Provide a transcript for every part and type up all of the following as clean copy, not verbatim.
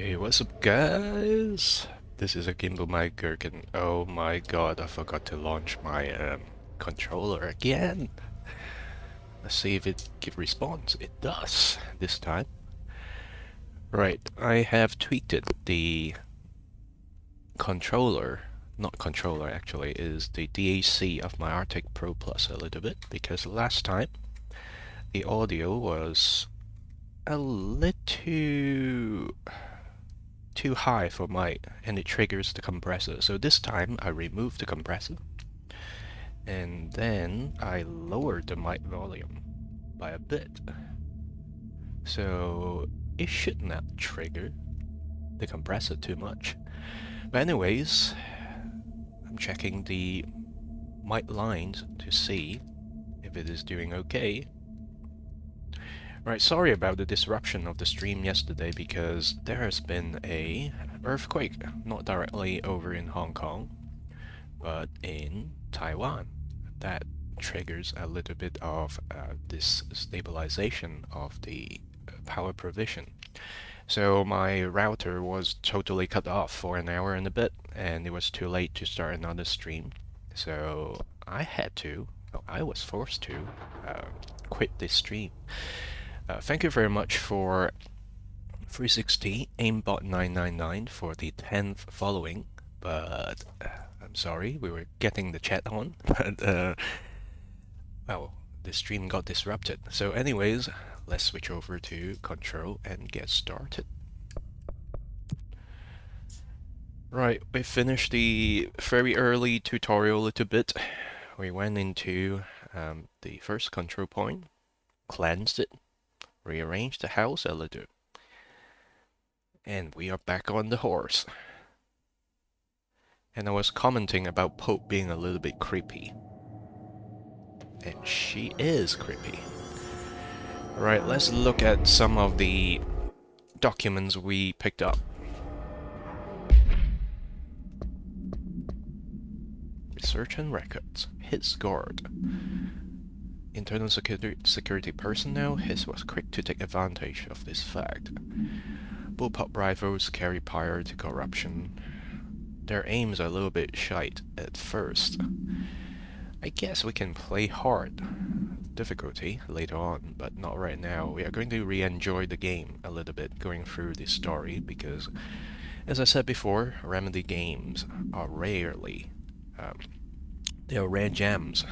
Hey, what's up, guys? This is a Gimbal Mike Gherkin. Oh my god, I forgot to launch my controller again. Let's see if it gives response. It does this time. Right, I have tweaked it. The controller, not controller actually, is the DAC of my Arctic Pro Plus a little bit because last time the audio was a little too high for my, and it triggers the compressor. So this time I removed the compressor and then I lowered the mic volume by a bit. So it should not trigger the compressor too much. But anyways, I'm checking the mic lines to see if it is doing okay. Right, sorry about the disruption of the stream yesterday because there has been a earthquake, not directly over in Hong Kong, but in Taiwan. That triggers a little bit of this stabilization of the power provision. So my router was totally cut off for an hour and a bit, and it was too late to start another stream. So I was forced to quit this stream. Thank you very much for 360 aimbot 999 for the 10th following, but I'm sorry, we were getting the chat on, but well, the stream got disrupted. So anyways, let's switch over to control and get started. Right, we finished the very early tutorial a little bit. We went into the first control point, cleansed it, rearranged the house a little, and we are back on the horse. And I was commenting about Pope being a little bit creepy. And she is creepy. Alright, let's look at some of the documents we picked up. Research and records. His guard. Internal security personnel. His was quick to take advantage of this fact. Bullpup rivals carry prior to corruption. Their aims are a little bit shite at first. I guess we can play hard difficulty later on, but not right now. We are going to re-enjoy the game a little bit going through the story because, as I said before, Remedy games are rarely they are rare gems.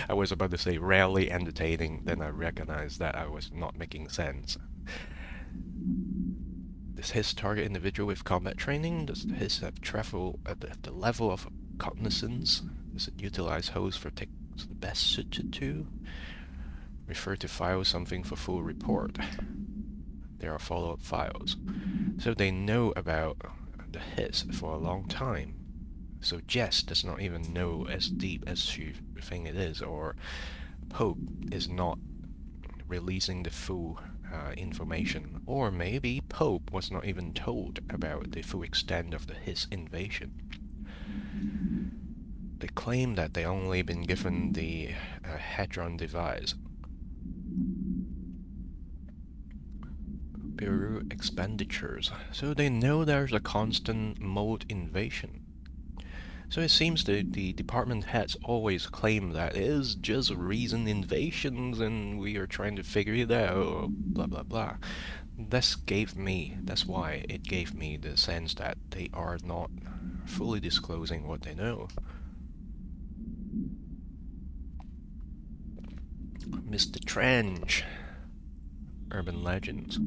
I was about to say rarely entertaining, then I recognized that I was not making sense. Does his target individual with combat training? Does his have travel at the level of cognizance? Does it utilize hosts for ticks the best suited to? Refer to file something for full report. There are follow-up files. So they know about the hits for a long time. So Jess does not even know as deep as she thinks it is, or Pope is not releasing the full information, or maybe Pope was not even told about the full extent of his invasion. They claim that they only been given the Hadron device. Bureau expenditures, so they know there's a constant mode invasion. So it seems the department heads always claim that it is just recent invasions and we are trying to figure it out, blah blah blah. That's why it gave me the sense that they are not fully disclosing what they know. Mr. Trench. Urban legends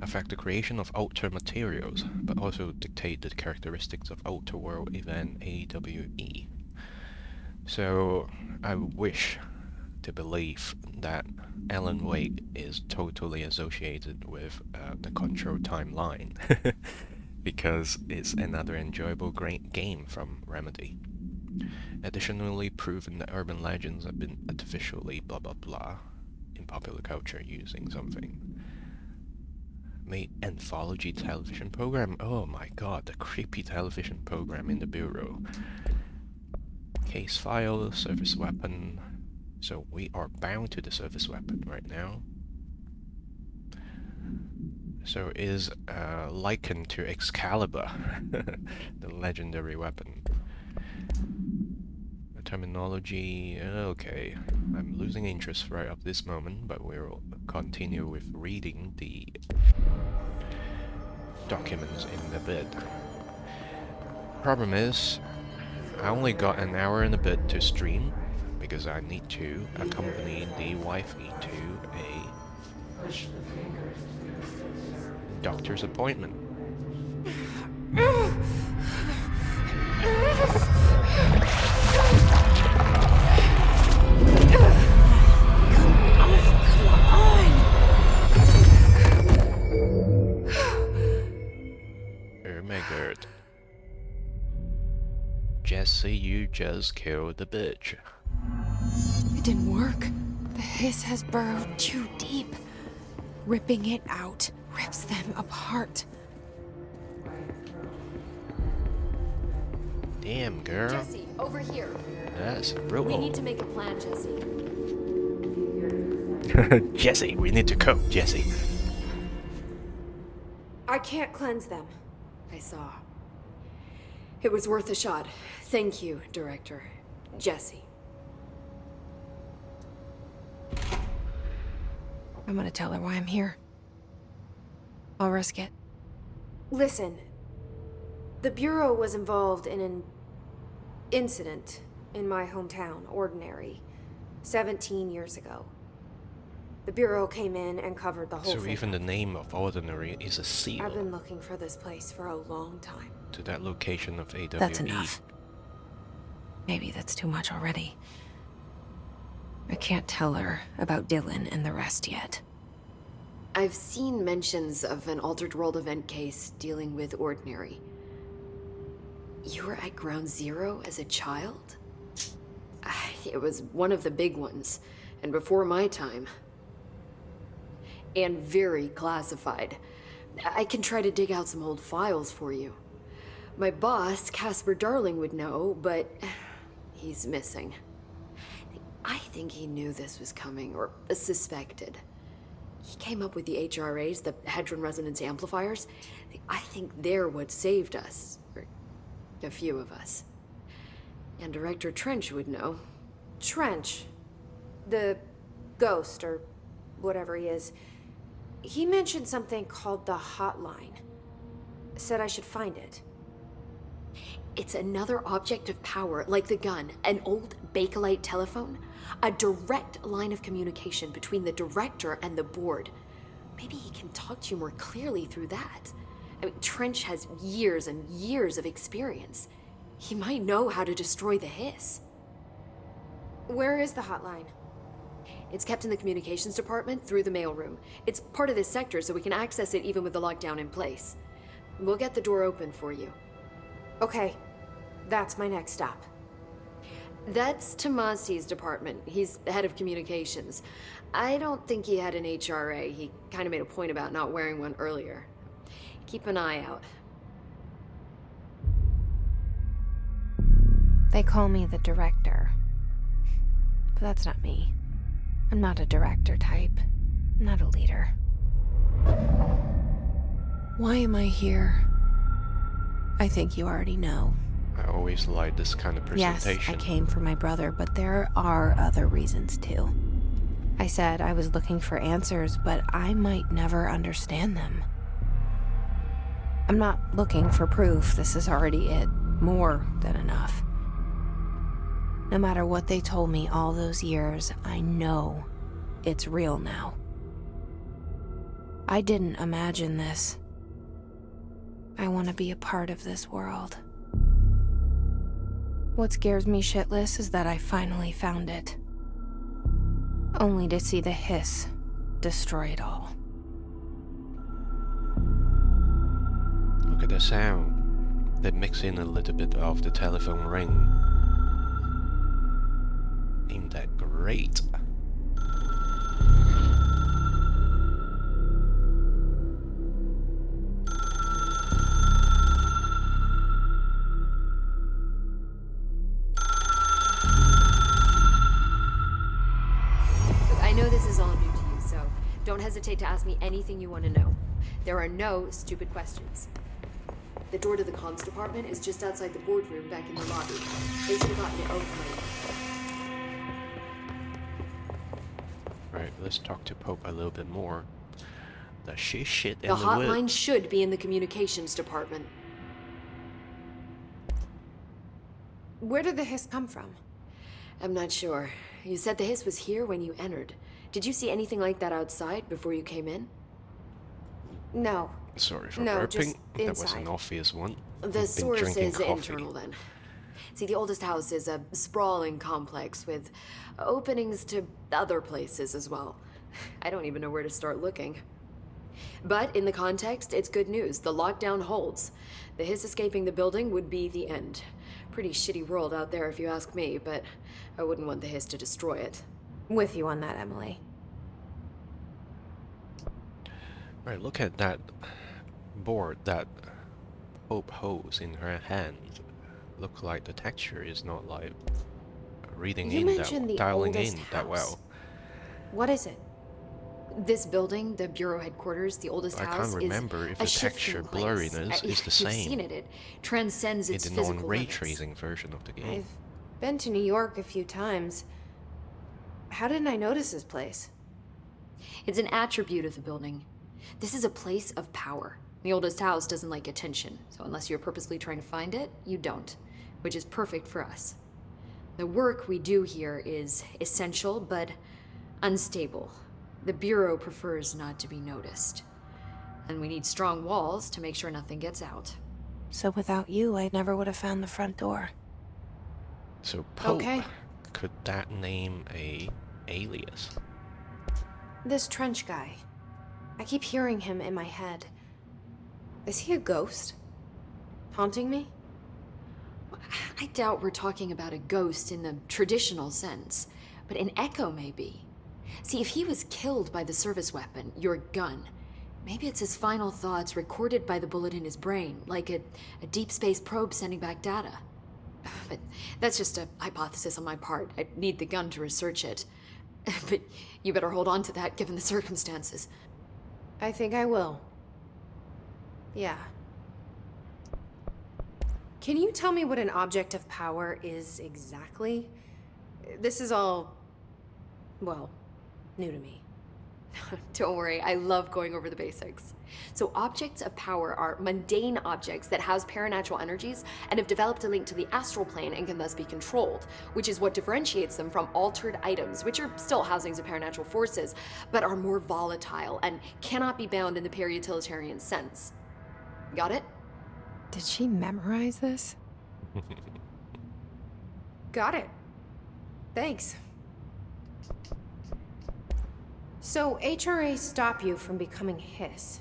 affect the creation of outer materials, but also dictate the characteristics of outer world event AWE. So I wish to believe that Alan Wake is totally associated with the Control timeline, because it's another enjoyable great game from Remedy. Additionally, proven that urban legends have been artificially blah blah blah in popular culture using something. Made anthology television program. Oh my god, the creepy television program in the bureau. Case file, service weapon. So we are bound to the service weapon right now. So is likened to Excalibur, the legendary weapon. The terminology, okay. I'm losing interest right up this moment, but we'll continue with reading the documents in a bit. Problem is, I only got an hour and a bit to stream, because I need to accompany the wifey to a doctor's appointment. Oh my god. Jesse, you just killed the bitch. It didn't work. The hiss has burrowed too deep. Ripping it out rips them apart. Damn, girl. Jesse, over here. That's brutal. We need to make a plan, Jesse. Jesse, we need to cope, Jesse. I can't cleanse them. I saw. It was worth a shot. Thank you, Director. Jesse. I'm gonna tell her why I'm here. I'll risk it. Listen. The Bureau was involved in an incident in my hometown, Ordinary, 17 years ago. The Bureau came in and covered the whole So thing. even the name of Ordinary is a seal I've been looking for this place for a long time. to that location of AWE. That's enough. Maybe that's too much already. I can't tell her about Dylan and the rest yet. I've seen mentions of an Altered World event case dealing with Ordinary. You were at Ground Zero as a child? It was one of the big ones, and before my time. And very classified. I can try to dig out some old files for you. My boss, Casper Darling, would know, but he's missing. I think he knew this was coming, or suspected. He came up with the HRAs, the Hadron Resonance Amplifiers. I think they're what saved us. Or a few of us. And Director Trench would know. Trench? The ghost, or whatever he is. He mentioned something called the Hotline. Said I should find it. It's another object of power, like the gun, an old Bakelite telephone. A direct line of communication between the director and the board. Maybe he can talk to you more clearly through that. I mean, Trench has years and years of experience. He might know how to destroy the hiss. Where is the hotline? It's kept in the communications department through the mailroom. It's part of this sector, so we can access it even with the lockdown in place. We'll get the door open for you. Okay, that's my next stop. That's Tomasi's department. He's head of communications. I don't think he had an HRA. He kind of made a point about not wearing one earlier. Keep an eye out. They call me the director. But that's not me. I'm not a director type. I'm not a leader. Why am I here? I think you already know. I always like this kind of presentation. Yes, I came for my brother, but there are other reasons too. I said I was looking for answers, but I might never understand them. I'm not looking for proof. This is already it. More than enough. No matter what they told me all those years, I know it's real now. I didn't imagine this. I want to be a part of this world. What scares me shitless is that I finally found it. Only to see the hiss destroy it all. Look at the sound. They mix in a little bit of the telephone ring. Ain't that great? I know this is all new to you, so don't hesitate to ask me anything you want to know. There are no stupid questions. The door to the comms department is just outside the boardroom back in the lobby. They should have gotten it open. Right, let's talk to Pope a little bit more. Does she shit in The the hotline woods? should be in the communications department. Where did the hiss come from? I'm not sure. You said the hiss was here when you entered. Did you see anything like that outside before you came in? No. Sorry for No, burping. just That was inside. an obvious one. The I've been source drinking is coffee. internal then. See, the oldest house is a sprawling complex with openings to other places as well. I don't even know where to start looking. But in the context, it's good news. The lockdown holds. The hiss escaping the building would be the end. Pretty shitty world out there if you ask me, but I wouldn't want the hiss to destroy it. With you on that, Emily. Right, look at that board that Pope holds in her hand. Look like the texture is not like reading You in mentioned that, the dialing oldest in that house. well. What is it? This building, the bureau headquarters, the oldest I house, can't remember is if a the shifting texture place. blurriness is the You've same seen it. It transcends in its the physical non-ray limits. tracing version of the game. I've been to New York a few times. How didn't I notice this place? It's an attribute of the building. This is a place of power. The oldest house doesn't like attention, so unless you're purposely trying to find it, you don't, which is perfect for us. The work we do here is essential, but unstable. The Bureau prefers not to be noticed. And we need strong walls to make sure nothing gets out. So without you, I never would have found the front door. So Pope, Okay. could that name a alias? This Trench guy. I keep hearing him in my head. Is he a ghost? Haunting me? I doubt we're talking about a ghost in the traditional sense, but an echo maybe. See, if he was killed by the service weapon, your gun, maybe it's his final thoughts recorded by the bullet in his brain, like a deep space probe sending back data. But that's just a hypothesis on my part. I'd need the gun to research it. But you better hold on to that given the circumstances. I think I will. Yeah. Can you tell me what an object of power is exactly? This is all, well, new to me. Don't worry, I love going over the basics. So objects of power are mundane objects that house paranatural energies and have developed a link to the astral plane and can thus be controlled, which is what differentiates them from altered items, which are still housings of paranatural forces, but are more volatile and cannot be bound in the peri-utilitarian sense. Got it? Did she memorize this? Got it. Thanks. So HRA stop you from becoming Hiss?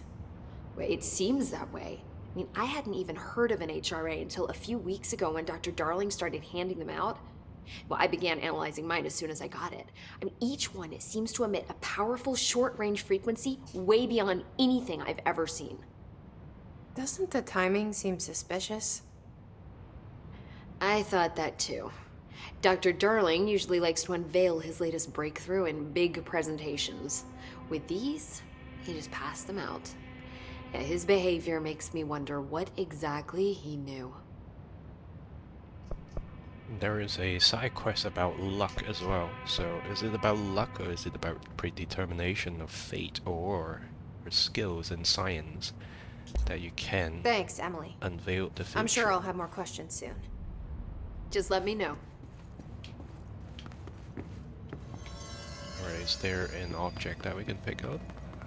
Well, it seems that way. I mean, I hadn't even heard of an HRA until a few weeks ago when Dr. Darling started handing them out. Well, I began analyzing mine as soon as I got it. I mean, each one seems to emit a powerful short-range frequency way beyond anything I've ever seen. Doesn't the timing seem suspicious? I thought that too. Dr. Darling usually likes to unveil his latest breakthrough in big presentations. With these, he just passed them out. Yeah, his behavior makes me wonder what exactly he knew. There is a side quest about luck as well. So is it about luck or is it about predetermination of fate or skills in science that you can Thanks, Emily. unveil the future? I'm sure I'll have more questions soon. Just let me know. Or is there an object that we can pick up?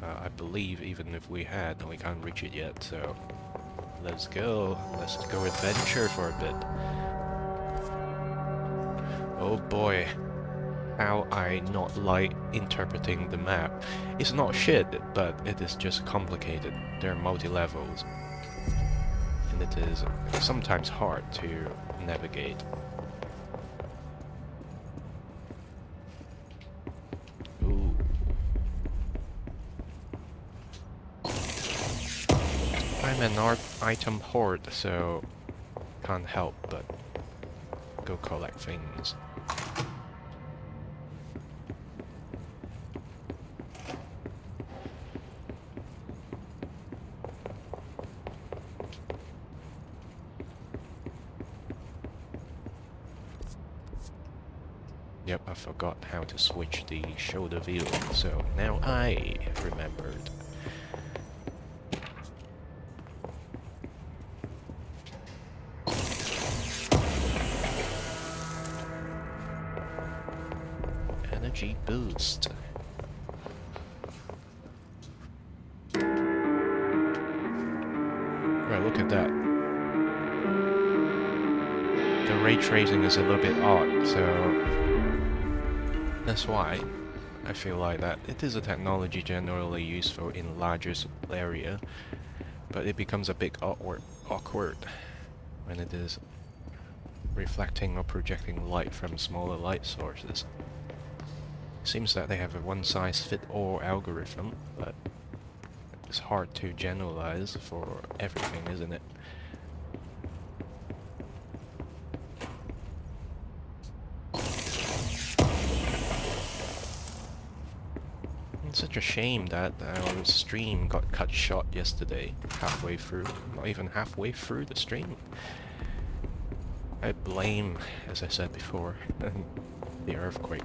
I believe even if we had, we can't reach it yet, so let's go. Let's go adventure for a bit. Oh boy, how I not like interpreting the map. It's not shit, but it is just complicated. There are multi-levels. And it is sometimes hard to navigate. Ooh. I'm an art item hoard, so can't help but go collect things. Yep, I forgot how to switch the shoulder view, so now I remembered. Energy boost. Right, look at that. The ray tracing is a little bit odd, so that's why I feel like that it is a technology generally useful in larger area, but it becomes a bit awkward when it is reflecting or projecting light from smaller light sources. Seems that they have a one-size-fits-all algorithm, but it's hard to generalize for everything, isn't it? It's such a shame that our stream got cut short yesterday, halfway through, not even halfway through the stream. I blame, as I said before, the earthquake.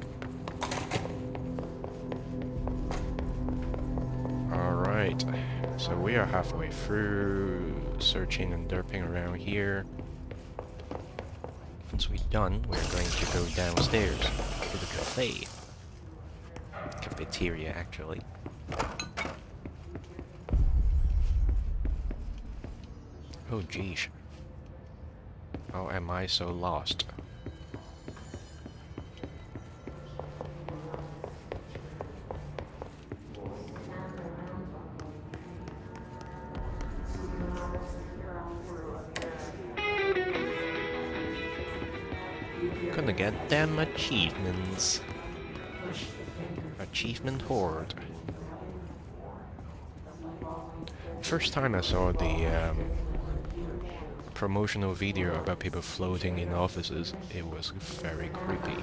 Alright, so we are halfway through, searching and derping around here. Once we're done, we're going to go downstairs to the cafe. Cafeteria, actually. Oh, geez. How am I so lost? Gonna get them achievements. Achievement Horde. First time I saw the promotional video about people floating in offices, it was very creepy.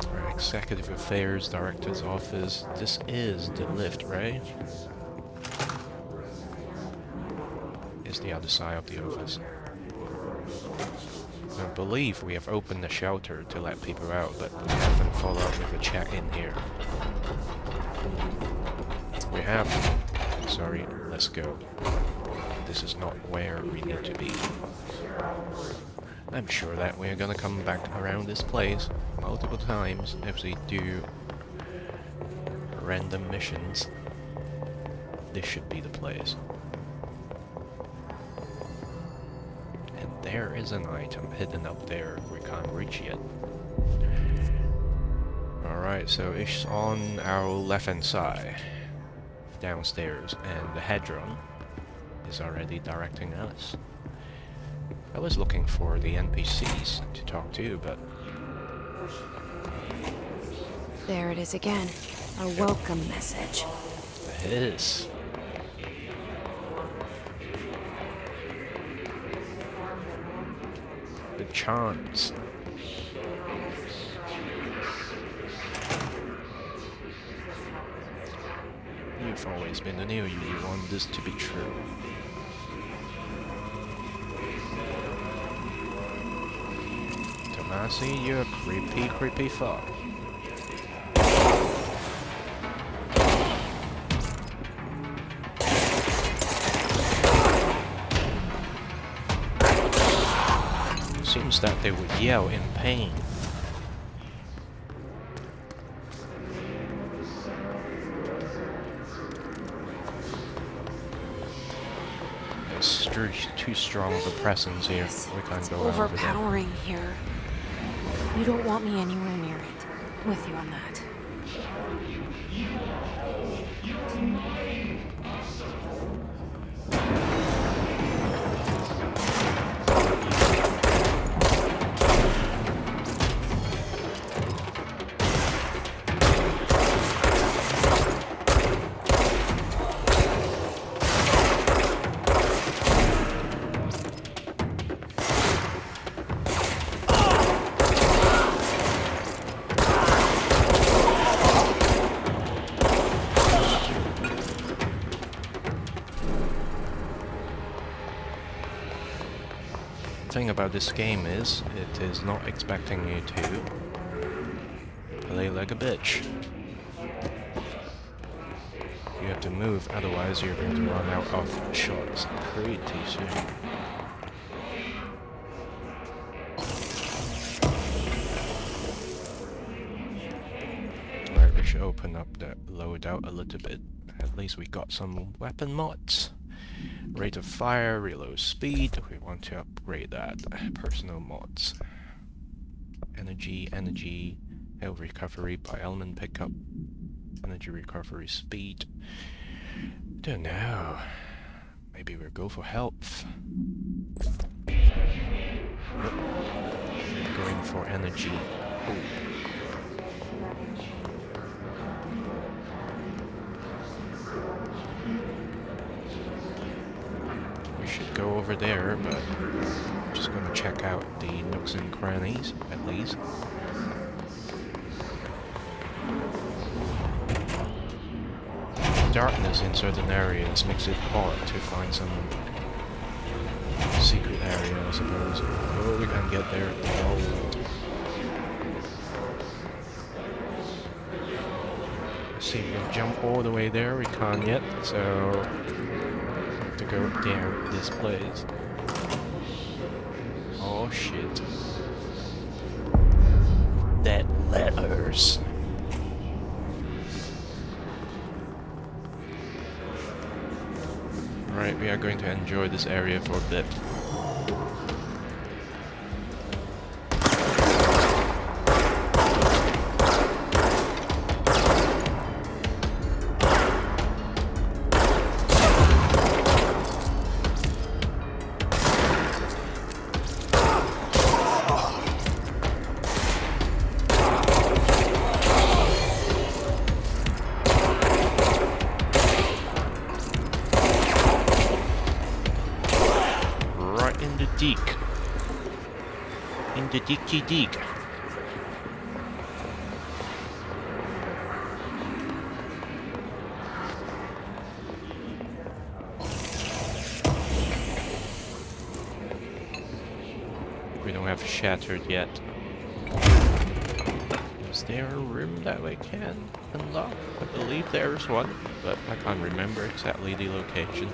Our Executive Affairs Director's office. This is the lift, right? It's the other side of the office. I believe we have opened the shelter to let people out, but we haven't followed up with a check-in here. We have. Sorry, let's go. This is not where we need to be. I'm sure that we're gonna come back around this place multiple times if we do random missions. This should be the place. And there is an item hidden up there we can't reach yet. Alright, so it's on our left-hand side, downstairs, and the Hedron is already directing us. I was looking for the NPCs to talk to, but... There it is again. A welcome message. It is. The charms. You've always been the new you. You want this to be true. Tomasi, you're a creepy, creepy fuck. Seems that they would yell in pain. It's too strong of a presence here. We can't go over there. Overpowering here. You don't want me anywhere near it. With you on that. thing about this game is, it is not expecting you to play like a bitch. You have to move, otherwise you're going to run out of shots pretty soon. Right, we should open up the loadout a little bit. At least we got some weapon mods. Rate of fire, reload speed, we want to upgrade that. Personal mods. Energy, health recovery by element pickup. Energy recovery speed. Don't know. Maybe we'll go for health. Nope. We're going for energy. Ooh. We should go over there, but I'm just gonna check out the nooks and crannies, at least. Darkness in certain areas makes it hard to find some secret area, I suppose. Oh, we can get there. Oh. Let's see if we can jump all the way there. We can't yet, so have to go down this place. Oh shit. Dead letters. Right, we are going to enjoy this area for a bit. In the dicky dig. We don't have shattered yet. Is there a room that we can unlock? I believe there's one, but I can't remember exactly the location.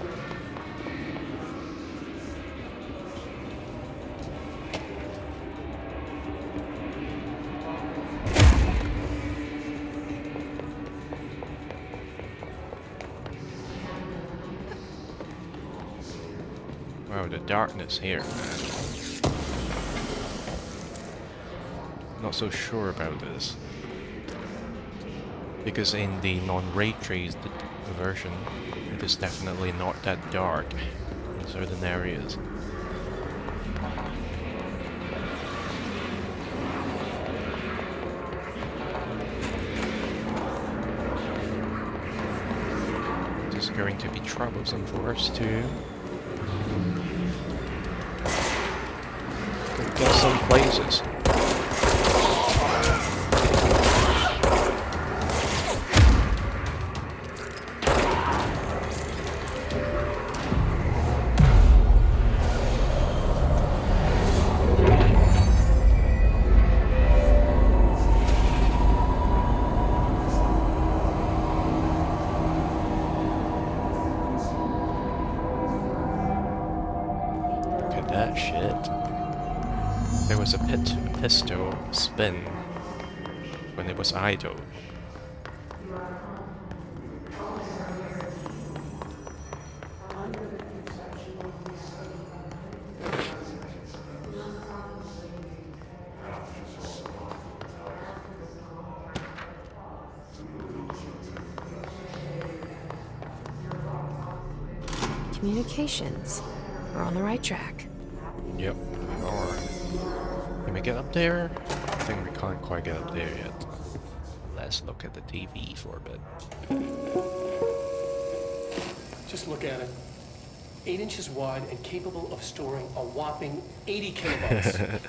Wow, the darkness here. Not so sure about this. Because in the non-ray traced version, it is definitely not that dark in certain areas. This is going to be troublesome for us too. Get some places. Look at that shit. There was a pistol spin when it was idle. Communications. We're on the right track. Yep, we are. Can we get up there? I think we can't quite get up there yet. Let's look at the TV for a bit. Just look at it. 8 inches wide and capable of storing a whopping 80 kilobytes.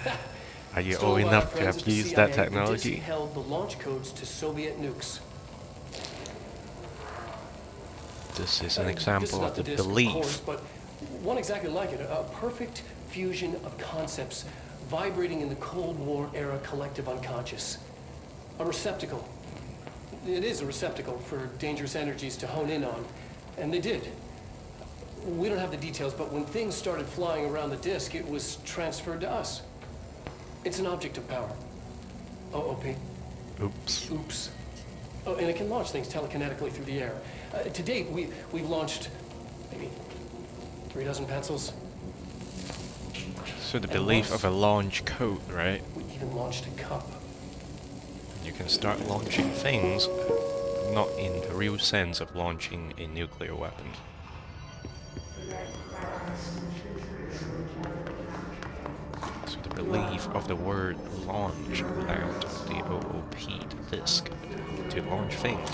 Are you Stolen old by enough our to friends have at the used that CIA, who technology? held the launch codes to Soviet nukes. This is an This is example not of the disc, of belief. course, but one exactly like it. A perfect fusion of concepts vibrating in the Cold War era collective unconscious. A receptacle. It is a receptacle for dangerous energies to hone in on, and they did. We don't have the details, but when things started flying around the disk, it was transferred to us. It's an object of power. OP. Oops. Oops. Oh, and it can launch things telekinetically through the air. To date, we've launched maybe 3 dozen pencils. So the belief of a launch code, right? We even launched a cup. You can start launching things, but not in the real sense of launching a nuclear weapon. So the belief of the word launch allowed the OOP disk to launch things.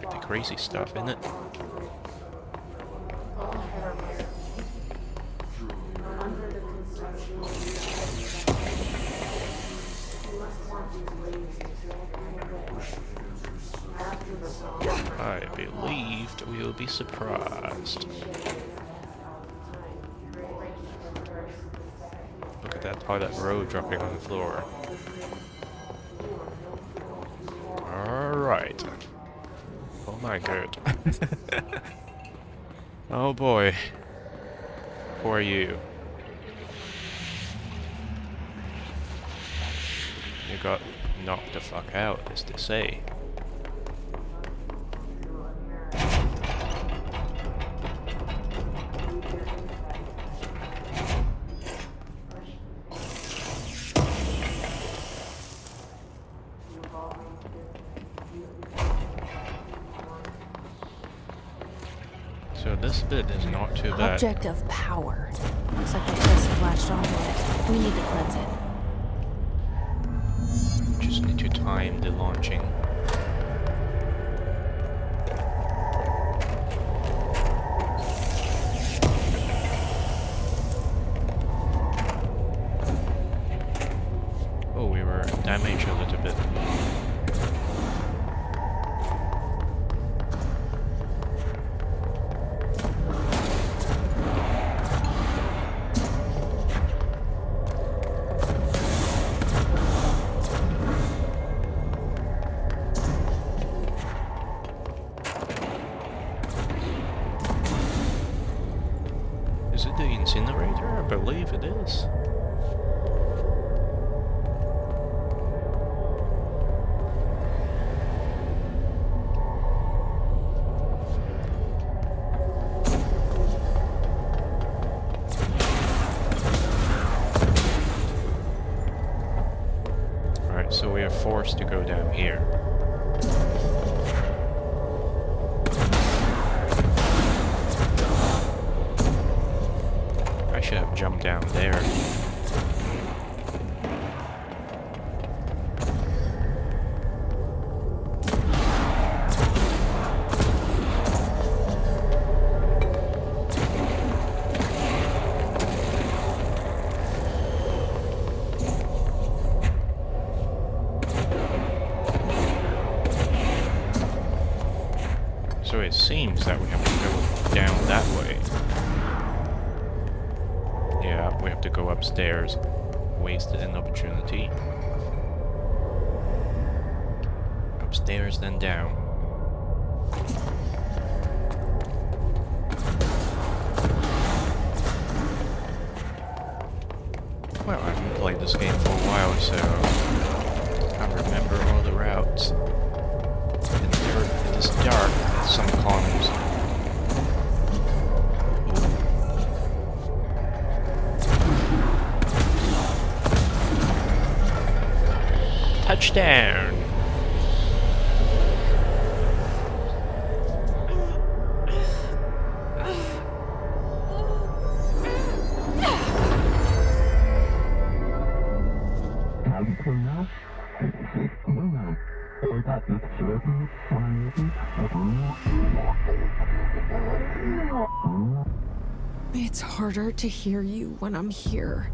Pretty crazy stuff, isn't it? I believed we will be surprised. Look at that toilet roll dropping on the floor. Alright. Oh my god. Oh boy. Who are you? You got knocked the fuck out, as they say. So this bit is not too bad. Object of power. Looks like the disk latched onto it. We need to cleanse it. Just need to time the launching. Oh, we were damaged a little bit. Is it the incinerator? I believe it is. Alright, so we are forced to go down here. I should have jumped down there. So it seems that we have to go down that way. Yeah, we have to go upstairs. Wasted an opportunity. Upstairs, then down. Well, I haven't played this game for a while, so I can't remember all the routes. It is dark at some corners. Touchdown! It's harder to hear you when I'm here.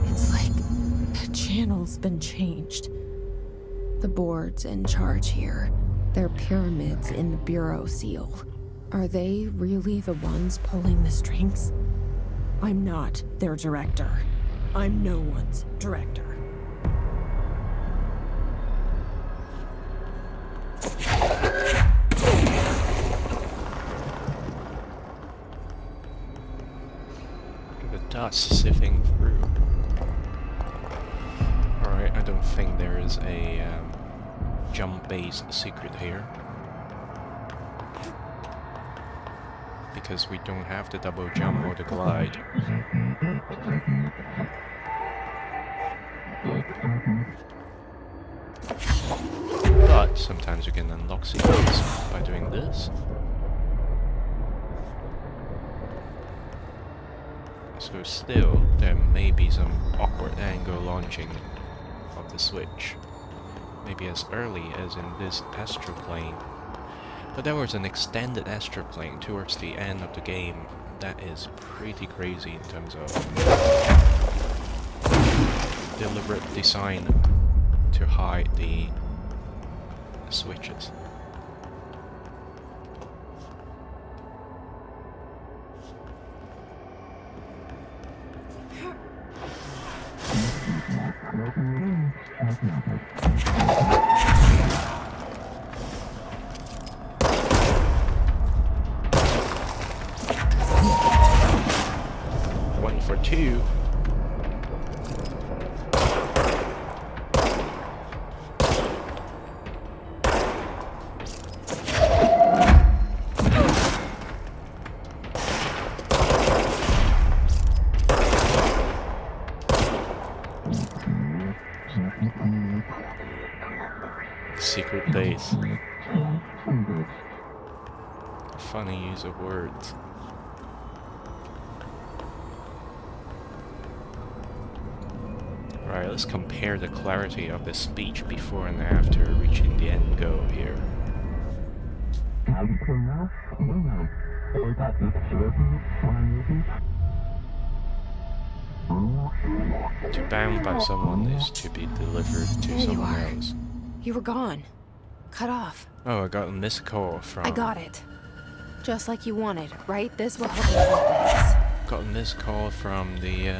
It's like the channel's been changed. The board's in charge here. They're pyramids in the Bureau seal. Are they really the ones pulling the strings? I'm not their director. I'm no one's director. The dust sifting through. Alright, I don't think there is a jump-based secret here. Because we don't have the double jump or the glide. But sometimes you can unlock secrets by doing this. So still, there may be some awkward angle launching of the switch. Maybe as early as in this astral plane. But there was an extended astral plane towards the end of the game. That is pretty crazy in terms of deliberate design to hide the switches. One for two. Secret base. Funny use of words. Right, let's compare the clarity of the speech before and after reaching the end goal here. To bound by someone is to be delivered to There you someone are. else. You were gone. Cut off. Oh, I got a missed call from... I got it. Just like you wanted, right? This will help me focus. Got a missed call from the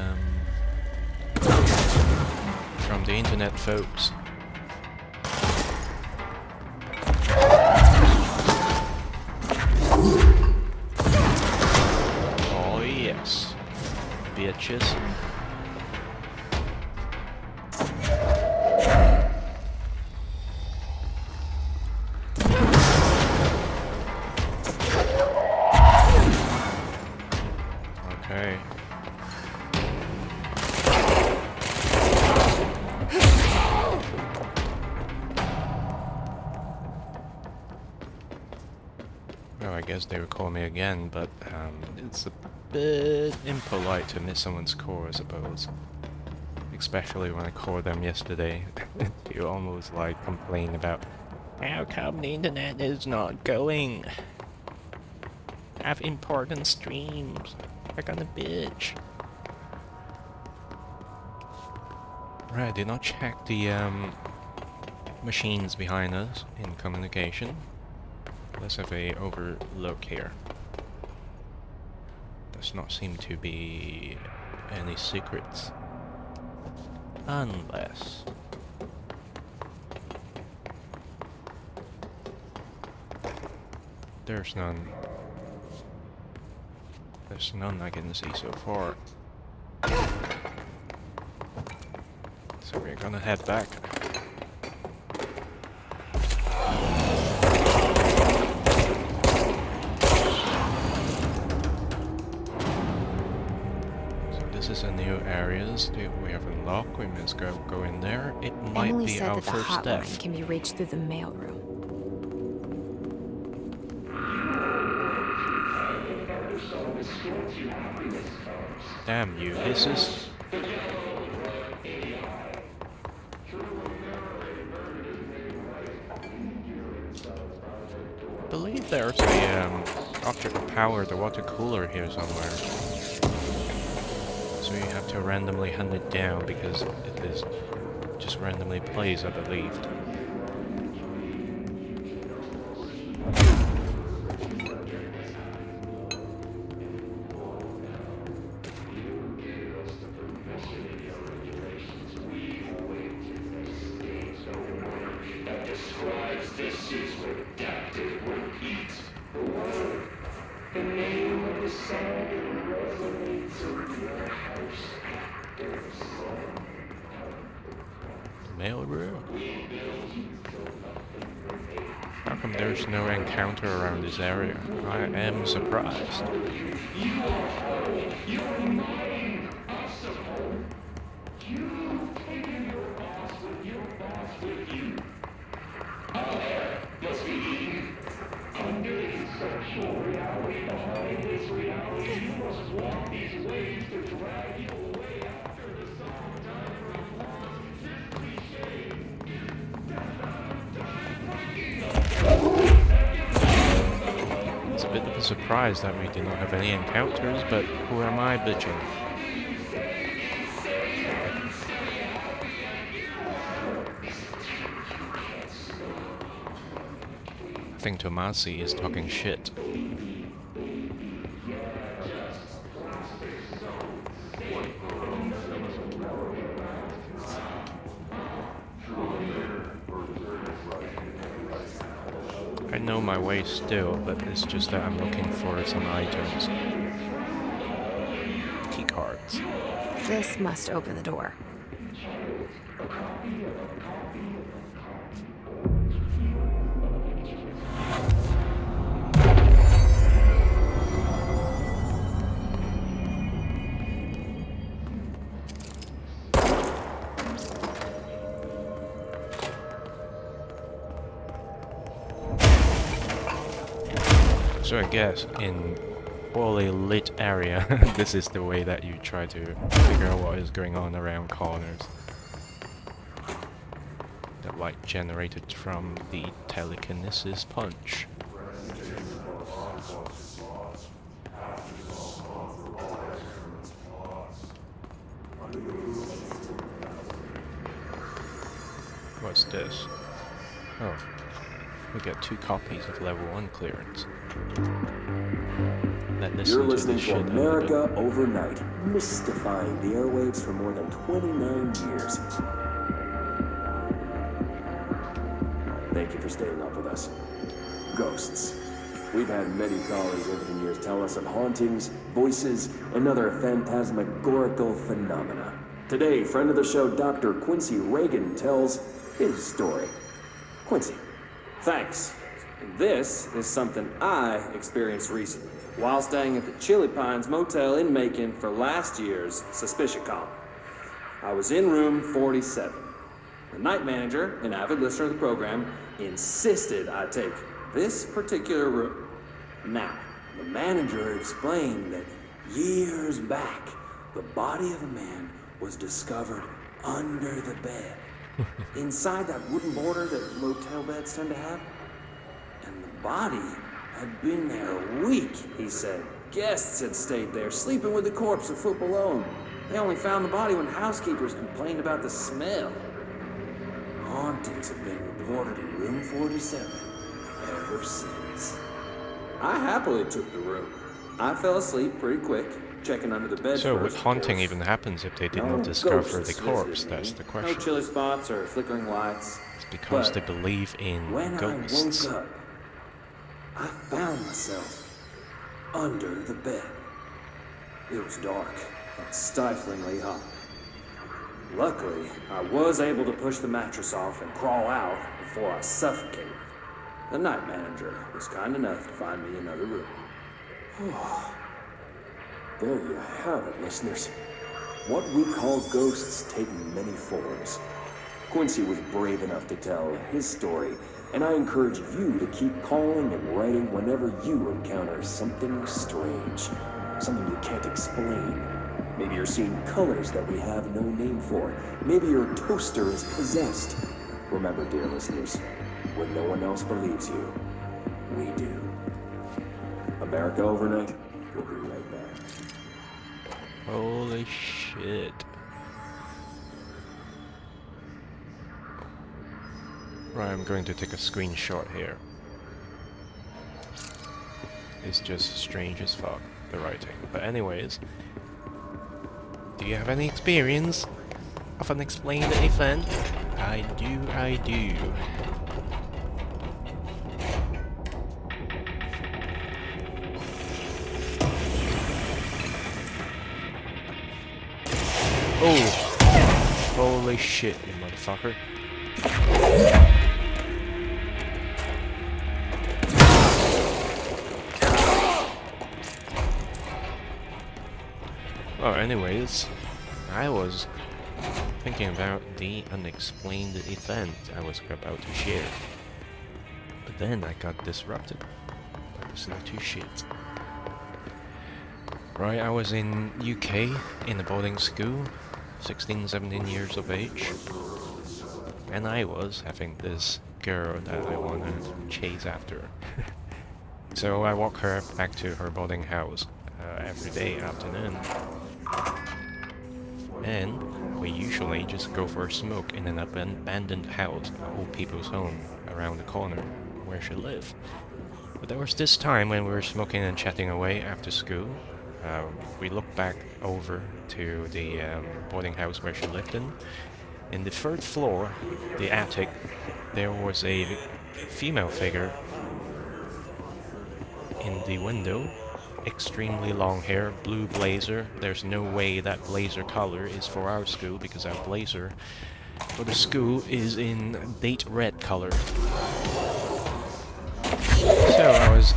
internet folks. Oh yes, bitches. Okay. Oh, I guess they would call me again, but it's a bit impolite to miss someone's call, I suppose. Especially when I called them yesterday. You almost like complain about how come the internet is not going. I have important streams. I got a bitch. Right, I did not check the machines behind us in communication. Let's have a overlook here. Does not seem to be any secrets. Unless... there's none. There's none I can see so far. So we're gonna head back. This is a new areas that we have unlocked. We must go in there. It might Emily be said our that the first step. hotline can be reached through the mailroom. Damn you, hisses. I believe there's a object of power, the water cooler here somewhere. So you have to randomly hunt it down because it is just randomly placed, I believe. Mail room? How come there's no encounter around this area? I am surprised. It's a bit of a surprise that we did not have any encounters, but who am I bitching? I think Tomasi is talking shit. I know my way still, but it's just that I'm looking for some items. Key cards. This must open the door. So I guess in poorly lit area, this is the way that you try to figure out what is going on around corners. The light generated from the telekinesis punch. What's this? Oh. We get 2 copies of level 1 clearance. You're listening to shit America Overnight, mystifying the airwaves for more than 29 years. Thank you for staying up with us. Ghosts. We've had many callers over the years tell us of hauntings, voices, and other phantasmagorical phenomena. Today, friend of the show, Dr. Quincy Reagan, tells his story. Quincy. Thanks. This is something I experienced recently while staying at the Chili Pines Motel in Macon for last year's SuspiciaCon. I was in room 47. The night manager, an avid listener of the program, insisted I take this particular room. Now, the manager explained that years back, the body of a man was discovered under the bed. Inside that wooden border that motel beds tend to have. And the body had been there a week, he said. Guests had stayed there, sleeping with the corpse a foot below them. They only found the body when housekeepers complained about the smell. Hauntings have been reported in room 47 ever since. I happily took the room. I fell asleep pretty quick, checking under the bed So, first, what haunting of even happens if they did No not discover ghosts the corpse? visited That's me. the No question. chilly spots or flickering lights. It's because But they believe in when ghosts. I woke up, I found myself under the bed. It was dark and stiflingly hot. Luckily, I was able to push the mattress off and crawl out before I suffocated. The night manager was kind enough to find me another room. There you have it, listeners. What we call ghosts take many forms. Quincy was brave enough to tell his story, and I encourage you to keep calling and writing whenever you encounter something strange, something you can't explain. Maybe you're seeing colors that we have no name for. Maybe your toaster is possessed. Remember, dear listeners, when no one else believes you, we do. America Overnight, we'll be right back. Holy shit. Right, I'm going to take a screenshot here. It's just strange as fuck, the writing. But anyways, do you have any experience of unexplained event? I do. Oh! Holy shit, you motherfucker. Oh, anyways, I was thinking about the unexplained event I was about to share. But then I got disrupted by listening to shit. Right, I was in UK in a boarding school, 16, 17 years of age. And I was having this girl that I wanted to chase after. So I walk her back to her boarding house every day afternoon. And we usually just go for a smoke in an abandoned house, an old people's home, around the corner where she lived. But there was this time when we were smoking and chatting away after school. We looked back over to the boarding house where she lived in. In the third floor, the attic, there was a female figure in the window. Extremely long hair, blue blazer. There's no way that blazer color is for our school because our blazer for the school is in date red color. So I was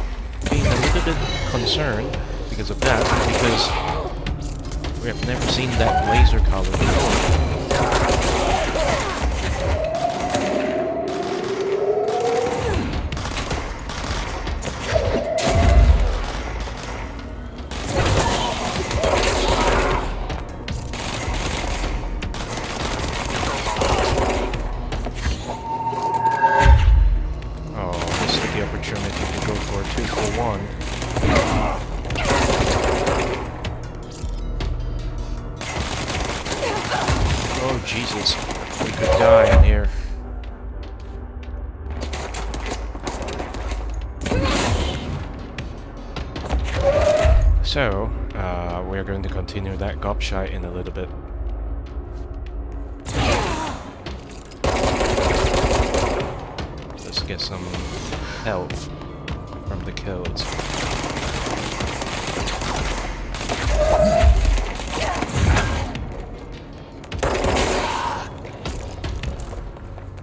being a little bit concerned because of that, because we have never seen that blazer color before. Oh Jesus, we could die in here. So, we're going to continue that gobshite in a little bit. Let's get some health from the kills.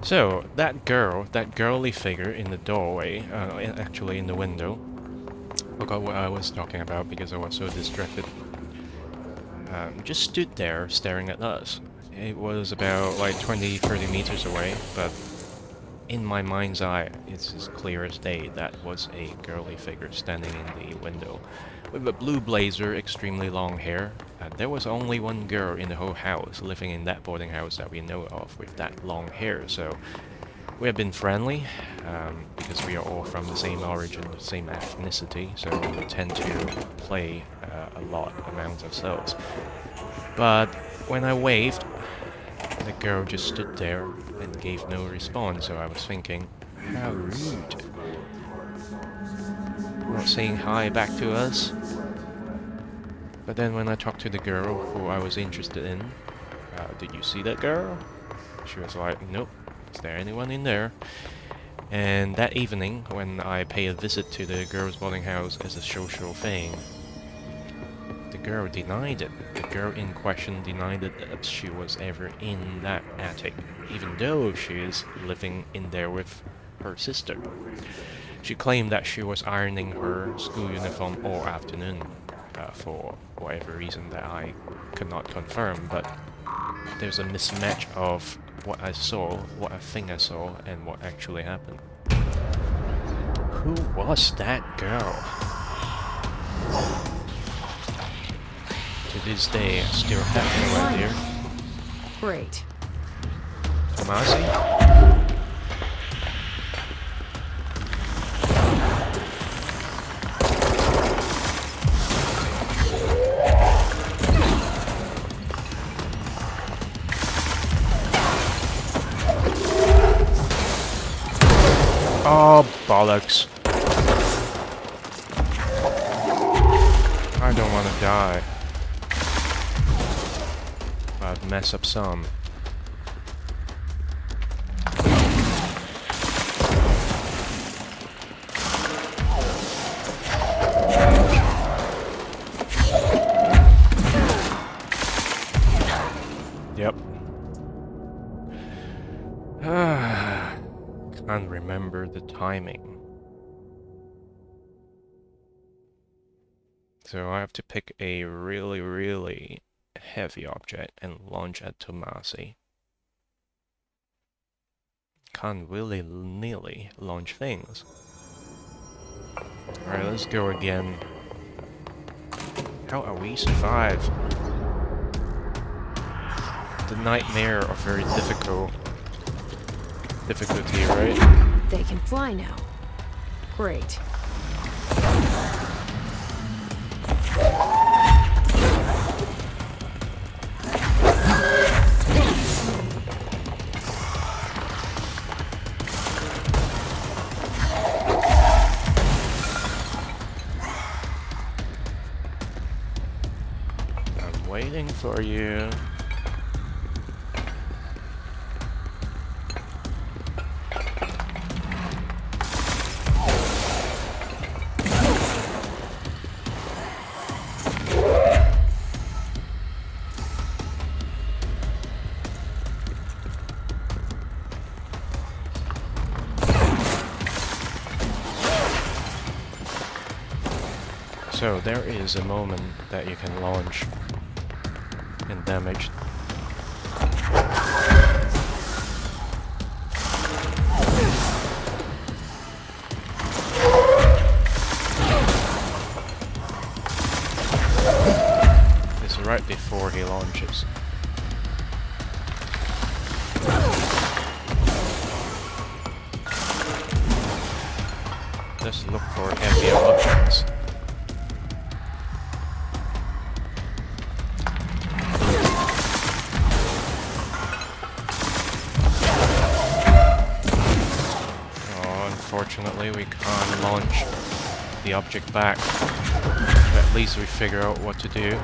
So, that girly figure in the doorway, actually in the window, forgot what I was talking about because I was so distracted, just stood there staring at us. It was about like 20-30 meters away, but in my mind's eye, it's as clear as day that was a girly figure standing in the window. With a blue blazer, extremely long hair. There was only one girl in the whole house living in that boarding house that we know of with that long hair, so we have been friendly because we are all from the same origin, the same ethnicity, so we tend to play a lot amongst ourselves. But when I waved, the girl just stood there and gave no response, so I was thinking, how rude. Not saying hi back to us. But then when I talked to the girl who I was interested in, did you see that girl? She was like, nope, is there anyone in there? And that evening, when I paid a visit to the girl's boarding house as a social thing, the girl denied it. The girl in question denied that she was ever in that attic, even though she is living in there with her sister. She claimed that she was ironing her school uniform all afternoon, for whatever reason that I could not confirm, but there's a mismatch of what I saw, what I think I saw, and what actually happened. Who was that girl? To this day, I still have no idea. Great. Tomasi? Oh, bollocks. I don't want to die. I'd mess up some. remember the timing. So I have to pick a really, really heavy object and launch at Tomasi. Can't willy-nilly launch things. Alright, let's go again. How are we survive? The nightmare of very difficulty, right? They can fly now. Great. I'm waiting for you. So there is a moment that you can launch and damage. It's right before he launches. Let's look for heavier objects. Unfortunately, we can't launch the object back. But at least we figure out what to do.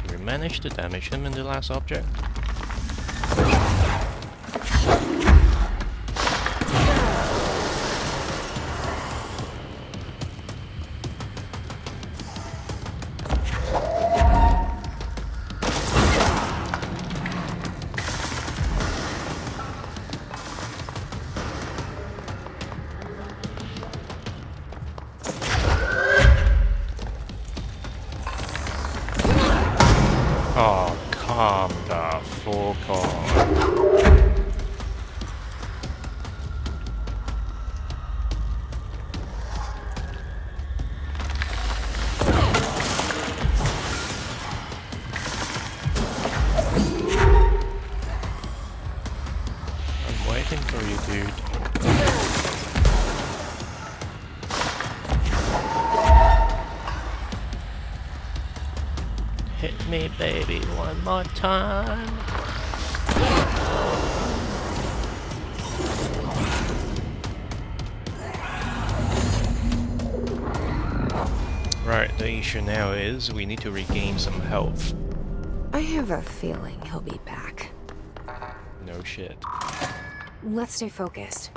Did we manage to damage him in the last object? Oh, calm the fuck on. I'm waiting for you, dude. Hit me, baby, one more time. Right, the issue now is we need to regain some health. I have a feeling he'll be back. No shit. Let's stay focused.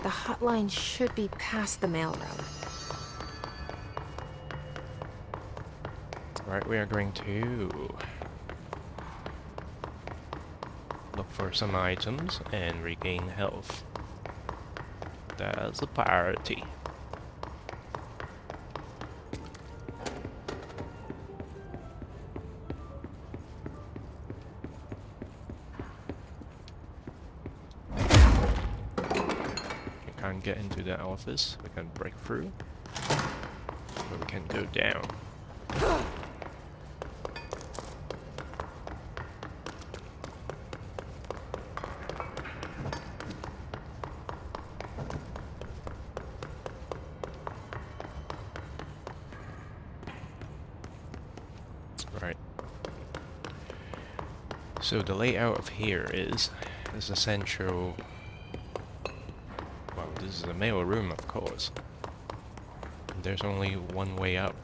The hotline should be past the mailroom. Right, we are going to look for some items and regain health. That's a priority. We can't get into the office. We can break through. But we can go down. Right. So the layout of here is essential. Well, this is a mail room, of course. There's only one way up.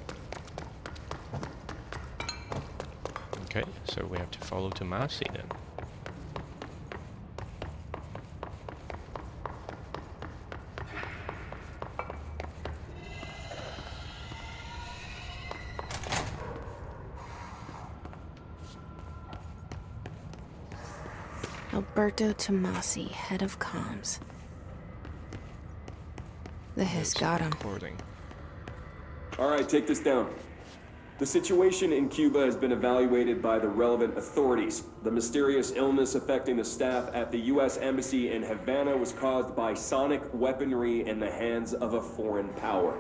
Okay, so we have to follow Tomasi then. Alberto Tomasi, head of comms. The hiss got him. Recording. All right, take this down. The situation in Cuba has been evaluated by the relevant authorities. The mysterious illness affecting the staff at the U.S. Embassy in Havana was caused by sonic weaponry in the hands of a foreign power.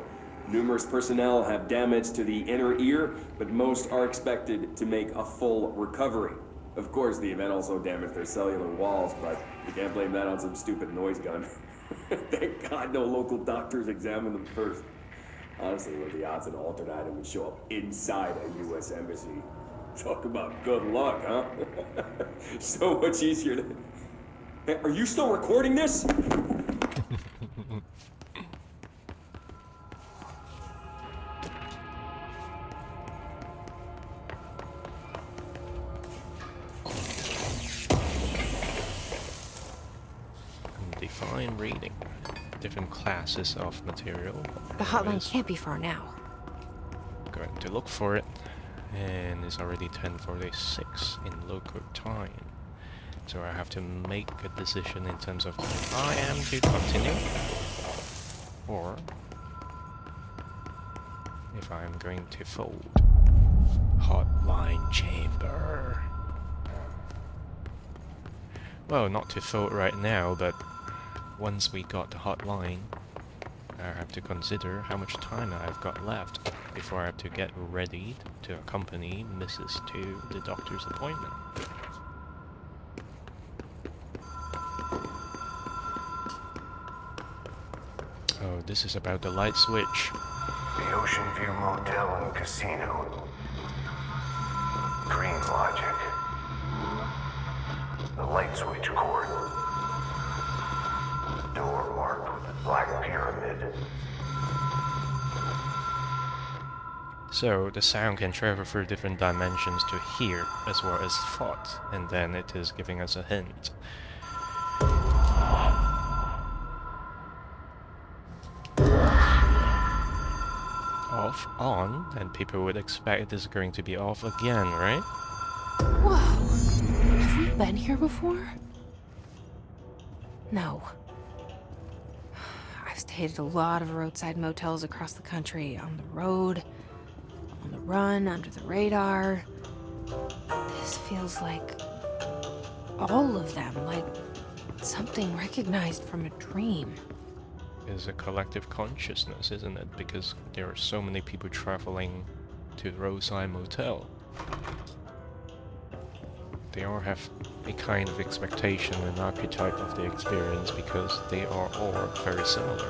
Numerous personnel have damage to the inner ear, but most are expected to make a full recovery. Of course, the event also damaged their cellular walls, but you can't blame that on some stupid noise gun. Thank God no local doctors examined them first. Honestly, what are the odds an alternate item would show up inside a U.S. embassy? Talk about good luck, huh? So much easier to... Hey, are you still recording this? Define reading. Different classes of material. The hotline Anyways, can't be far now. going to look for it, and it's already 10:46 in local time. So I have to make a decision in terms of if I am to continue, or if I am going to fold. Hotline chamber. Well, not to fold right now, but once we got the hotline, I have to consider how much time I've got left before I have to get ready to accompany Mrs. to the doctor's appointment. Oh, this is about the light switch. The Ocean View Motel and Casino. Dream logic. The light switch cord. Door marked with the Black Pyramid. So the sound can travel through different dimensions to here as well as thought, and then it is giving us a hint. Off, on, and people would expect it is going to be off again, right? Whoa! Have we been here before? No. I've stayed at a lot of roadside motels across the country, on the road, on the run, under the radar. This feels like all of them, like something recognized from a dream. Is a collective consciousness, isn't it? Because there are so many people traveling to the roadside motel. They all have a kind of expectation and archetype of the experience because they are all very similar.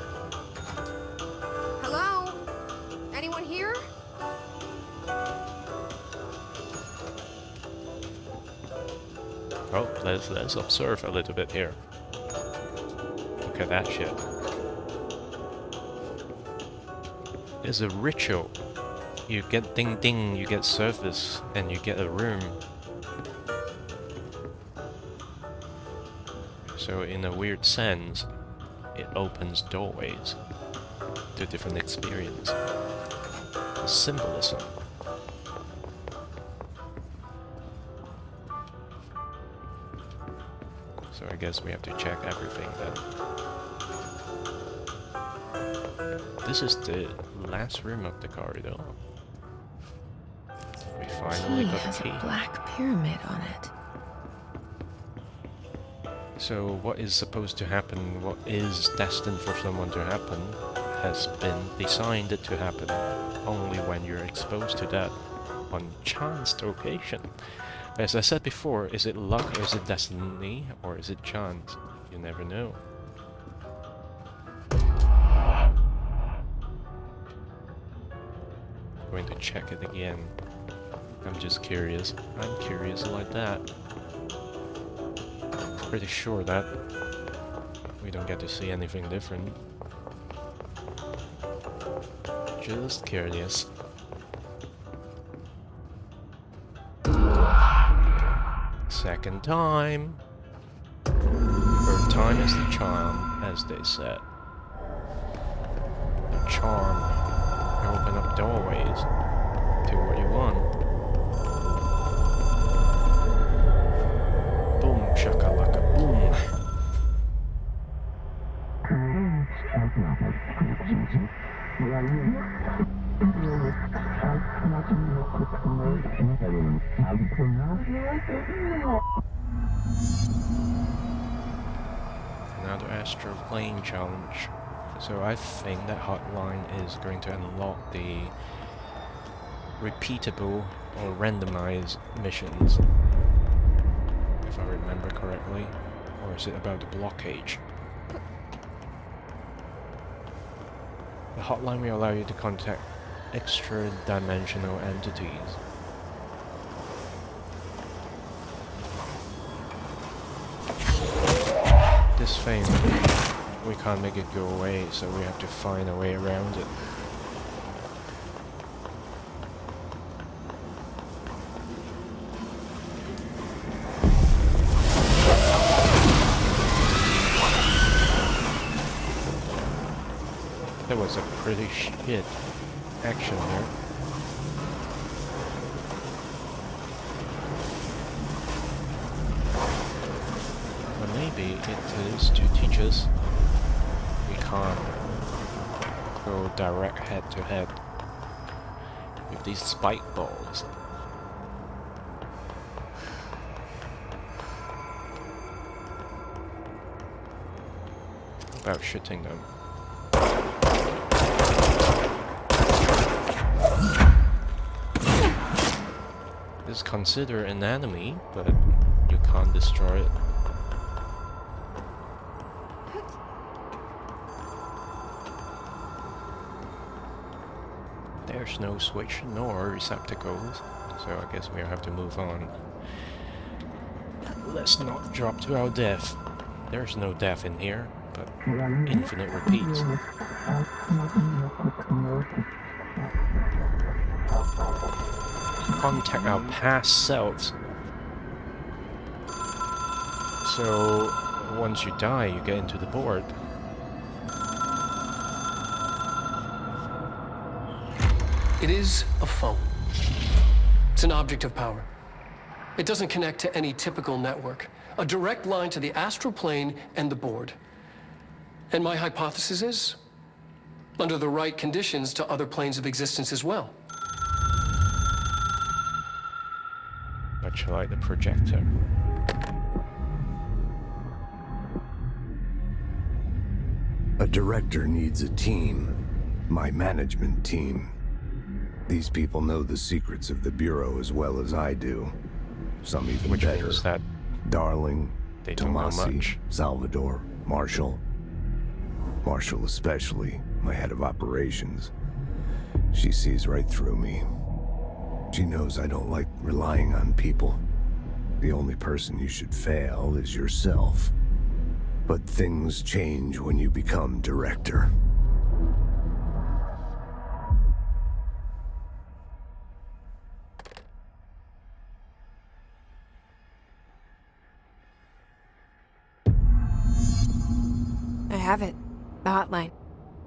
Hello? Anyone here? Oh, let's observe a little bit here. Look at that shit. It's a ritual. You get ding ding, you get service, and you get a room. So in a weird sense, it opens doorways to different experience. The symbolism. So I guess we have to check everything then. This is the last room of the corridor. We finally Key got has the key. a black pyramid on it. So what is supposed to happen, what is destined for someone to happen, has been designed to happen only when you're exposed to that on chanced occasion. As I said before, is it luck or is it destiny or is it chance? You never know. Going to check it again. I'm just curious. I'm curious like that. Pretty sure that we don't get to see anything different. Just curious. Second time. Third time is the charm, as they said. The charm. Open up doorways to what you want. Boom shakalaka Another astral plane challenge. So I think that hotline is going to unlock the repeatable or randomized missions, if I remember correctly. Or is it about the blockage? The hotline will allow you to contact extra-dimensional entities. This thing, we can't make it go away, so we have to find a way around it. That was a pretty shit action there. But maybe it is to teach us we can't go direct head to head with these spike balls. About shooting them. It's considered an enemy, but you can't destroy it. There's no switch nor receptacles, so I guess we have to move on. Let's not drop to our death. There's no death in here, but infinite repeats. Contact our past selves. So once you die, you get into the board. It is a phone. It's an object of power. It doesn't connect to any typical network. A direct line to the astral plane and the board. And my hypothesis is, under the right conditions, to other planes of existence as well. Much like the projector. A director needs a team. My management team. These people know the secrets of the Bureau as well as I do. Some even Which better. means that Darling, they don't know Tomasi, much. Salvador, Marshall. Marshall especially, my head of operations. She sees right through me. She knows I don't like relying on people. The only person you should fail is yourself. But things change when you become director. I have it. The hotline.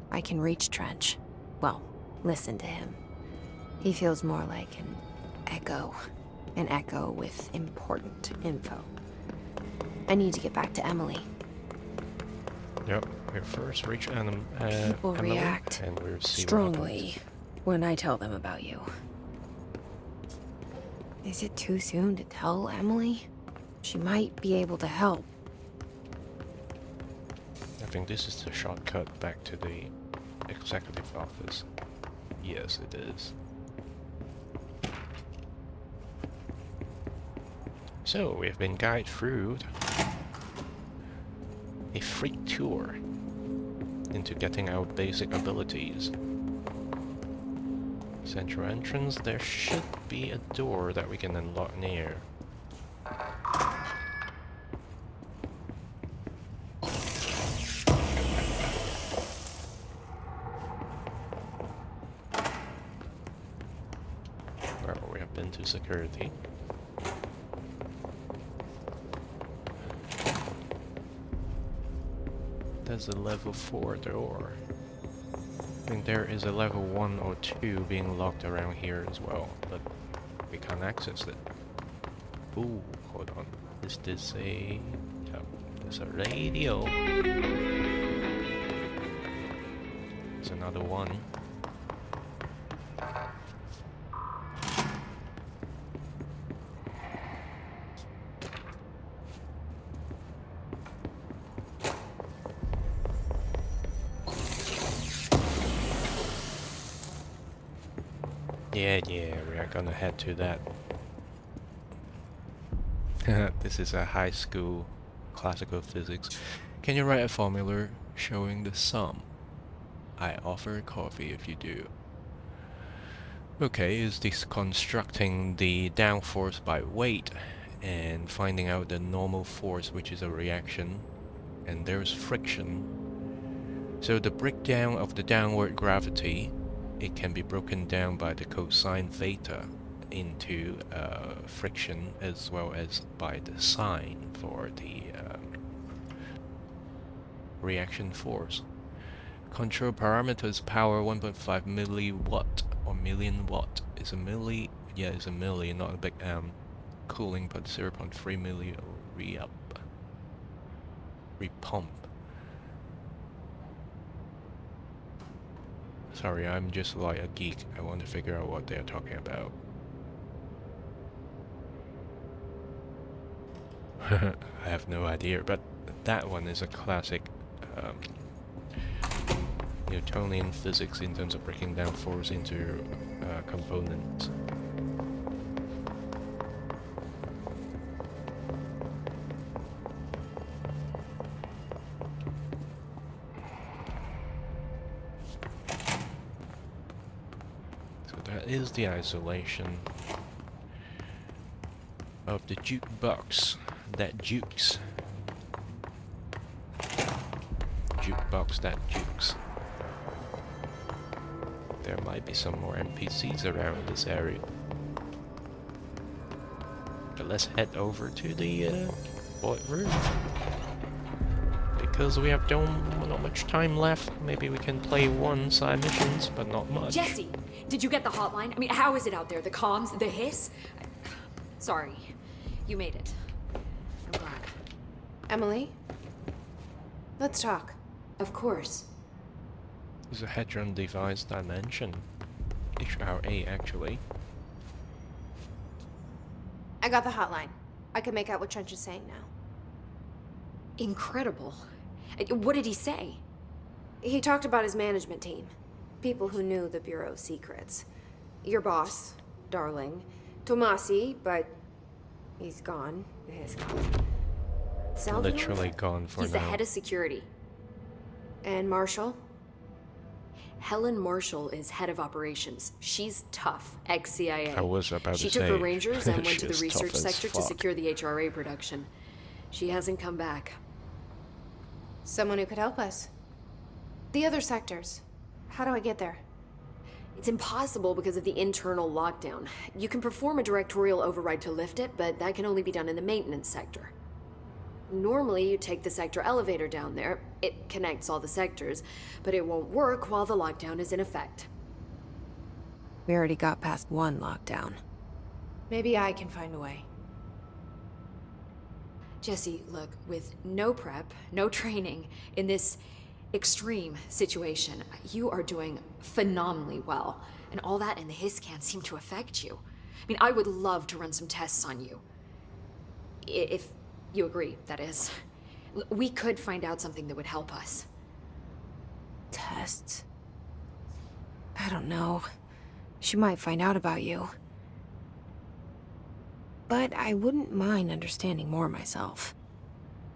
I can reach Trench. Well, listen to him. He feels more like an echo. An echo with important info. I need to get back to Emily. Yep, we first reach People Emily, react and we'll see strongly when I tell them about you. Is it too soon to tell Emily? She might be able to help. I think this is the shortcut back to the executive office. Yes, it is. So, we have been guided through a free tour into getting our basic abilities. Central entrance, there should be a door that we can unlock near. Well, we have been to security. There's a level 4 door. I think there is a level 1 or 2 being locked around here as well, but we can't access it. Ooh, hold on. Is this a... Oh, there's a radio. There's another one. Yeah, we are gonna head to that. This is a high school classical physics. Can you write a formula showing the sum? I offer coffee if you do. Okay, is this constructing the downforce by weight and finding out the normal force, which is a reaction, and there's friction. So the breakdown of the downward gravity, it can be broken down by the cosine theta into friction, as well as by the sine for the reaction force. Control parameters: power 1.5 milliwatt or million watt. Is a milli? Yeah, it's a milli, not a big cooling, but 0.3 milli repump. Sorry, I'm just like a geek. I want to figure out what they're talking about. I have no idea, but that one is a classic Newtonian physics in terms of breaking down force into components. So that is the isolation of the jukebox that jukes. Jukebox that jukes. There might be some more NPCs around this area. But let's head over to the bullet room. Because we have not much time left. Maybe we can play one side missions, but not much. Jesse, did you get the hotline? I mean, how is it out there? The comms, the hiss? Sorry, you made it. I'm glad. Emily? Let's talk. Of course. It's a Hadron Device Dimension. HRA, actually. I got the hotline. I can make out what Trench is saying now. Incredible. What did he say? He talked about his management team. People who knew the Bureau's secrets. Your boss, Darling. Tomasi, but he's gone. He's gone. Salvador? Literally gone for He's now. the head of security. And Marshall? Helen Marshall is head of operations. She's tough, ex-CIA. I was about She to took say, her Rangers and went to the she's research tough as sector to fuck. secure the HRA production. She hasn't come back. Someone who could help us. The other sectors. How do I get there? It's impossible because of the internal lockdown. You can perform a directorial override to lift it, but that can only be done in the maintenance sector. Normally, you take the sector elevator down there. It connects all the sectors, but it won't work while the lockdown is in effect. We already got past one lockdown. Maybe I can find a way. Jesse, look, with no prep, no training, in this extreme situation, you are doing phenomenally well. And all that and the hiss can't seem to affect you. I mean, I would love to run some tests on you. If you agree, that is. We could find out something that would help us. Tests? I don't know. She might find out about you. But I wouldn't mind understanding more myself.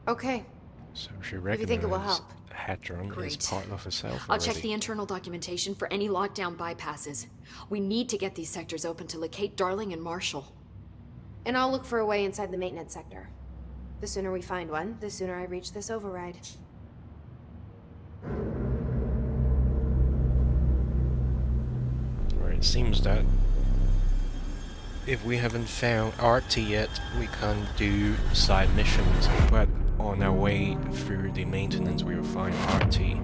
Okay. So she you think it will recognized help? Hadron is Great. part of herself I'll check already. the internal documentation for any lockdown bypasses. We need to get these sectors open to locate Darling and Marshall. And I'll look for a way inside the maintenance sector. The sooner we find one, the sooner I reach this override. Where it seems that if we haven't found RT yet, we can't do side missions, but on our way through the maintenance we will find RT.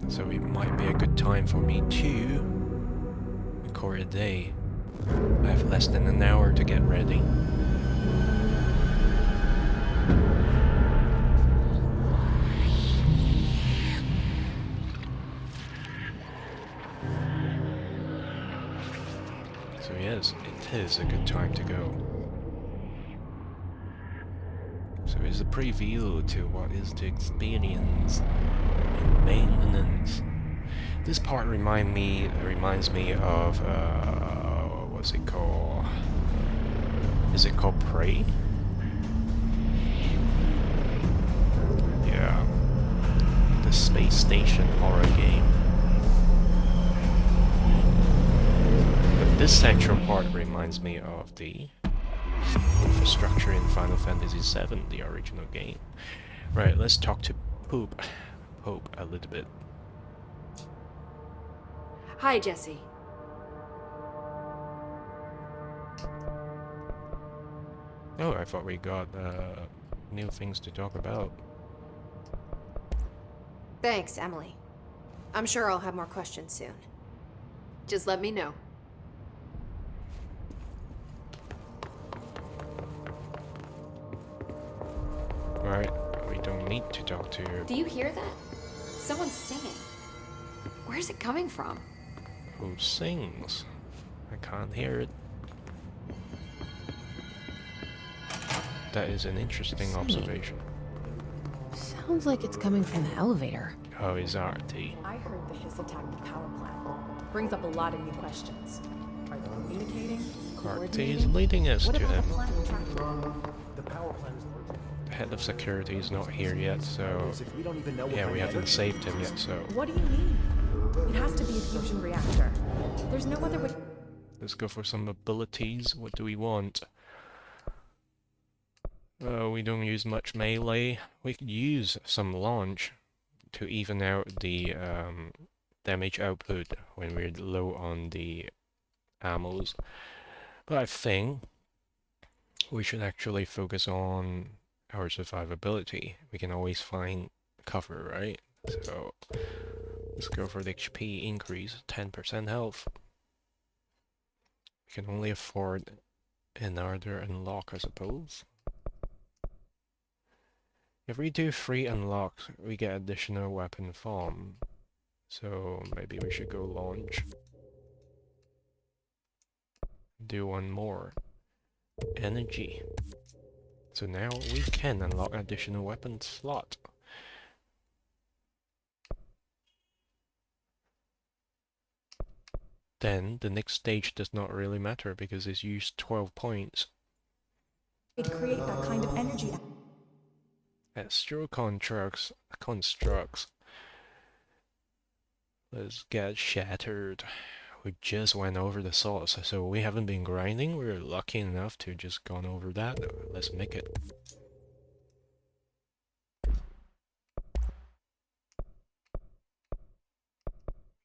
So it might be a good time for me to record a day. I have less than an hour to get ready. So yes, it is a good time to go. So it's a preview to what is to experience in maintenance. This part reminds me of what's it called? Is it called Prey? Yeah, the space station horror game. But this central part reminds me of the infrastructure in Final Fantasy VII, the original game. Right, let's talk to Pope a little bit. Hi, Jesse. Oh, I thought we got new things to talk about. Thanks, Emily. I'm sure I'll have more questions soon. Just let me know. Right, we don't need to talk to you. Do you hear that? Someone's singing. Where's it coming from? Who sings? I can't hear it. That is an interesting observation. Sounds like it's coming from the elevator. Oh, it's RT. I heard the Hiss attacked the power plant. Brings up a lot of new questions. Are they communicating? RT is leading us What to about him. the plant tracking? The power plant is working. The head of security is not here yet, so As if we don't even know what yeah, kind we of haven't energy saved it him is. yet, so What do you mean? It has to be a fusion reactor. There's no other way. let's go for some abilities. What do we want? We don't use much melee. We could use some launch to even out the damage output when we're low on the ammos. But I think we should actually focus on our survivability. We can always find cover, right? So let's go for the HP increase, 10% health. We can only afford another unlock, I suppose. If we do 3 unlocks, we get additional weapon form. So maybe we should go launch. Do one more. Energy. So now we can unlock additional weapon slot. Then the next stage does not really matter because it's used 12 points. They create that kind of energy. Astral constructs. Let's get shattered. We just went over the source, so we haven't been grinding. We're lucky enough to just gone over that. Let's make it.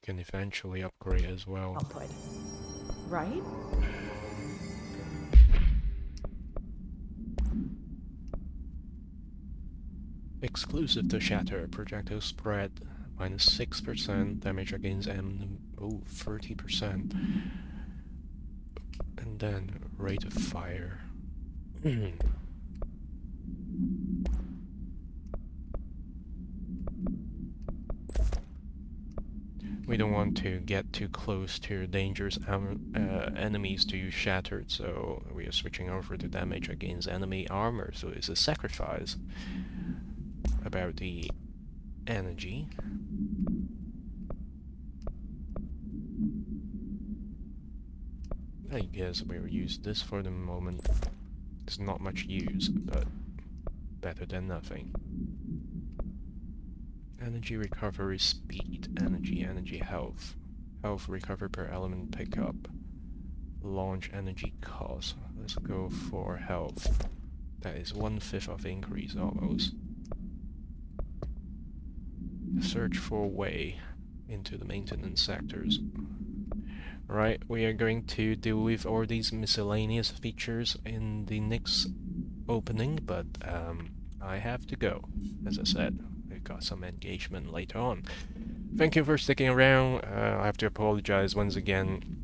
Can eventually upgrade as well. Output. Right? Exclusive to shatter, projectile spread minus 6%, damage against enemy, 30%. And then rate of fire. We don't want to get too close to dangerous enemies to use shattered, so we are switching over to damage against enemy armor, so it's a sacrifice. About the energy. I guess we'll use this for the moment. It's not much use, but better than nothing. Energy recovery speed, energy health. Health recover per element pickup. Launch energy cost. Let's go for health. That is 1/5 of increase almost. Search for way into the maintenance sectors. Right, we are going to deal with all these miscellaneous features in the next opening, but I have to go. As I said, we've got some engagement later on. Thank you for sticking around. I have to apologize once again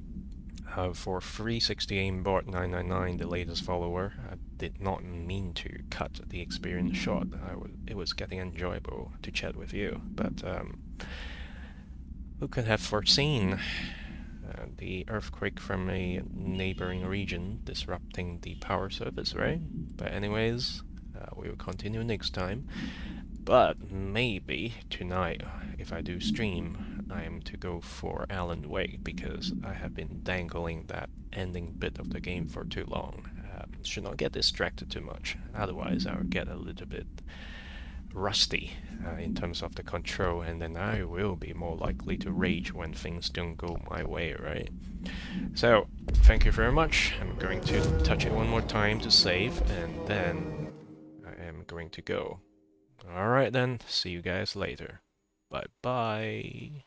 for 360 Aimbot999, the latest follower. I did not mean to cut the experience short. It was getting enjoyable to chat with you, but who could have foreseen the earthquake from a neighboring region disrupting the power service, right? But anyways, we will continue next time. But maybe tonight, if I do stream, I am to go for Alan Wake, because I have been dangling that ending bit of the game for too long. Should not get distracted too much, otherwise I will get a little bit rusty in terms of the control, and then I will be more likely to rage when things don't go my way, right? So, thank you very much. I'm going to touch it one more time to save, and then I am going to go. Alright then, see you guys later. Bye bye.